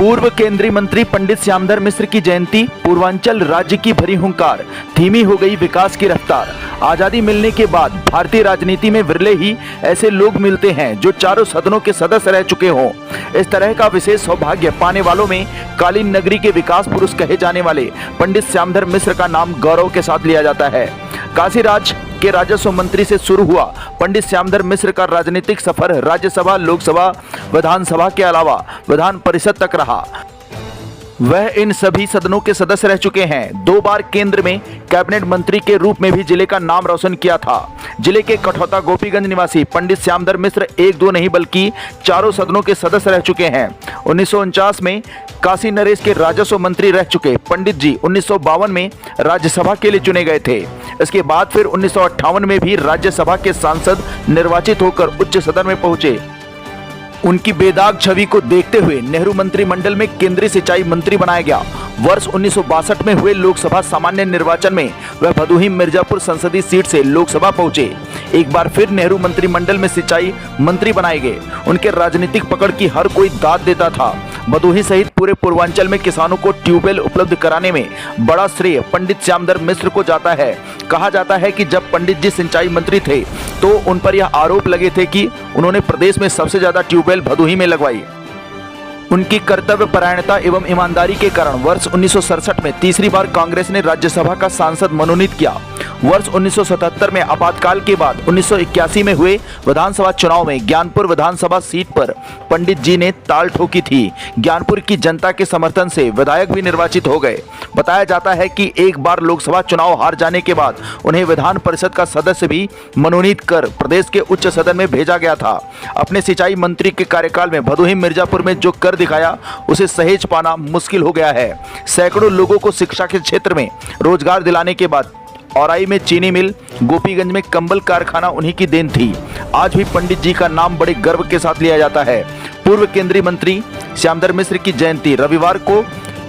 पूर्व केंद्रीय मंत्री पंडित श्यामधर मिश्र की जयंती, पूर्वांचल राज्य की भरी हुंकार, धीमी हो गई विकास की रफ्तार। आजादी मिलने के बाद भारतीय राजनीति में विरले ही ऐसे लोग मिलते हैं जो चारों सदनों के सदस्य रह चुके हों। इस तरह का विशेष सौभाग्य पाने वालों में कालीन नगरी के विकास पुरुष कहे जाने वाले पंडित श्यामधर मिश्र का नाम गौरव के साथ लिया जाता है। काशीराज के राजस्व मंत्री से शुरू हुआ पंडित श्यामधर मिश्र का राजनीतिक सफर राज्यसभा, लोकसभा, विधानसभा के अलावा विधान परिषद तक रहा। वह इन सभी सदनों के सदस्य रह चुके हैं। 2 बार केंद्र में कैबिनेट मंत्री के रूप में भी जिले का नाम रोशन किया था। जिले के कठौता गोपीगंज निवासी पंडित श्यामधर मिश्र 1-2 नहीं बल्कि चारों सदनों के सदस्य रह चुके हैं। 1949 में काशी नरेश के राजस्व मंत्री रह चुके पंडित जी 1952 में राज्यसभा के लिए चुने गए थे। इसके बाद फिर 1958 में भी राज्यसभा के सांसद निर्वाचित होकर उच्च सदन में पहुंचे। उनकी बेदाग छवि को देखते हुए नेहरू मंत्रिमंडल में केंद्रीय सिंचाई मंत्री बनाया गया। वर्ष 1962 में हुए लोकसभा सामान्य निर्वाचन में वह भदोही मिर्जापुर संसदीय सीट से लोकसभा पहुंचे। एक बार फिर नेहरू मंत्रिमंडल में सिंचाई मंत्री बनाए गए। उनके राजनीतिक पकड़ की हर कोई दाद देता था। भदोही सहित पूरे पूर्वांचल में किसानों को ट्यूबवेल उपलब्ध कराने में बड़ा श्रेय पंडित श्यामधर मिश्र को जाता है। कहा जाता है कि जब पंडित जी सिंचाई मंत्री थे तो उन पर यह आरोप लगे थे कि उन्होंने प्रदेश में सबसे ज्यादा ट्यूबवेल भदोही में लगवाई। उनकी कर्तव्य परायणता एवं ईमानदारी के कारण वर्ष 1967 में तीसरी बार कांग्रेस ने राज्यसभा का सांसद मनोनीत किया। वर्ष 1977 में आपातकाल के बाद 1981 में हुए विधानसभा चुनाव में ज्ञानपुर विधानसभा सीट पर पंडित जी ने ताल ठोकी थी। ज्ञानपुर की जनता के समर्थन से विधायक भी निर्वाचित हो गए। बताया जाता है कि एक बार लोकसभा चुनाव हार जाने के बाद उन्हें विधान परिषद का सदस्य भी मनोनीत कर प्रदेश के उच्च सदन में भेजा गया था। अपने सिंचाई मंत्री के कार्यकाल में भदोही मिर्जापुर में जो कर दिखाया उसे सहेज पाना मुश्किल हो गया है। सैकड़ों लोगों को शिक्षा के क्षेत्र में रोजगार दिलाने के बाद औराई में चीनी मिल, गोपीगंज में कंबल कारखाना उन्हीं की देन थी। आज भी पंडित जी का नाम बड़े गर्व के साथ लिया जाता है। पूर्व केंद्रीय मंत्री श्यामधर मिश्र की जयंती रविवार को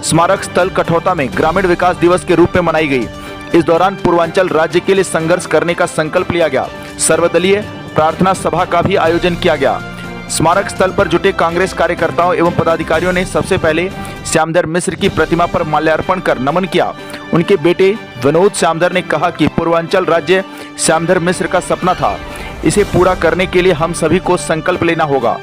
स्मारक स्थल कठौता में ग्रामीण विकास दिवस के रूप में मनाई गई। इस दौरान पूर्वांचल राज्य के लिए संघर्ष करने का संकल्प लिया गया। सर्वदलीय प्रार्थना सभा का भी आयोजन किया गया। स्मारक स्थल पर जुटे कांग्रेस कार्यकर्ताओं एवं पदाधिकारियों ने सबसे पहले श्यामधर मिश्र की प्रतिमा पर माल्यार्पण कर नमन किया। उनके बेटे विनोद श्यामधर ने कहा कि पूर्वांचल राज्य श्यामधर मिश्र का सपना था। इसे पूरा करने के लिए हम सभी को संकल्प लेना होगा।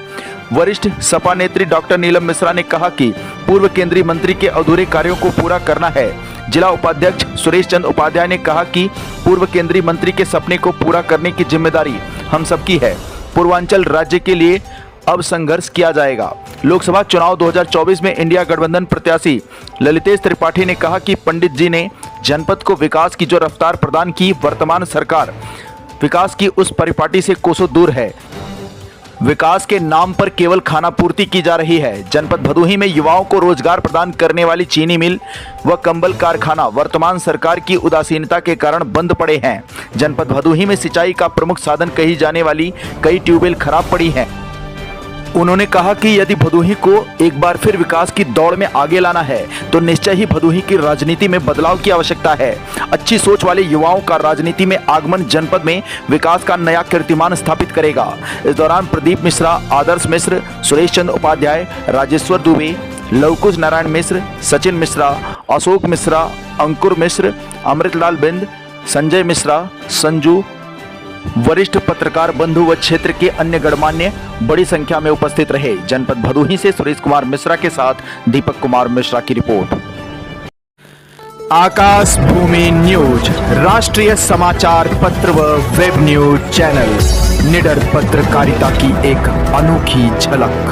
वरिष्ठ सपा नेत्री डॉक्टर नीलम मिश्रा ने कहा कि पूर्व केंद्रीय मंत्री के अधूरे कार्यों को पूरा करना है। जिला उपाध्यक्ष सुरेश चंद्र उपाध्याय ने कहा कि पूर्व केंद्रीय मंत्री के सपने को पूरा करने की जिम्मेदारी हम सबकी है। पूर्वांचल राज्य के लिए अब संघर्ष किया जाएगा। लोकसभा चुनाव 2024 में इंडिया गठबंधन प्रत्याशी ललितेश त्रिपाठी ने कहा कि पंडित जी ने जनपद को विकास की जो रफ्तार प्रदान की, वर्तमान सरकार विकास की उस परिपाटी से कोसों दूर है। विकास के नाम पर केवल खाना पूर्ति की जा रही है। जनपद भदोही में युवाओं को रोजगार प्रदान करने वाली चीनी मिल व कंबल कारखाना वर्तमान सरकार की उदासीनता के कारण बंद पड़े हैं। जनपद भदोही में सिंचाई का प्रमुख साधन कही जाने वाली कई ट्यूबवेल खराब पड़ी हैं। उन्होंने कहा कि यदि भदोही को एक बार फिर विकास की दौड़ में आगे लाना है तो निश्चय ही भदोही की राजनीति में बदलाव की आवश्यकता है। अच्छी सोच वाले युवाओं का राजनीति में आगमन जनपद में विकास का नया कीर्तिमान स्थापित करेगा। इस दौरान प्रदीप मिश्रा, आदर्श मिश्र, सुरेश चंद्र उपाध्याय, राजेश्वर दुबे, लवकुश नारायण मिश्र, सचिन मिश्रा, अशोक मिश्रा, अंकुर मिश्र, अमृतलाल बिंद, संजय मिश्रा, संजू, वरिष्ठ पत्रकार बंधु व क्षेत्र के अन्य गणमान्य बड़ी संख्या में उपस्थित रहे। जनपद भदोही से सुरेश कुमार मिश्रा के साथ दीपक कुमार मिश्रा की रिपोर्ट। आकाश भूमि न्यूज राष्ट्रीय समाचार पत्र व वेब न्यूज चैनल, निडर पत्रकारिता की एक अनोखी झलक।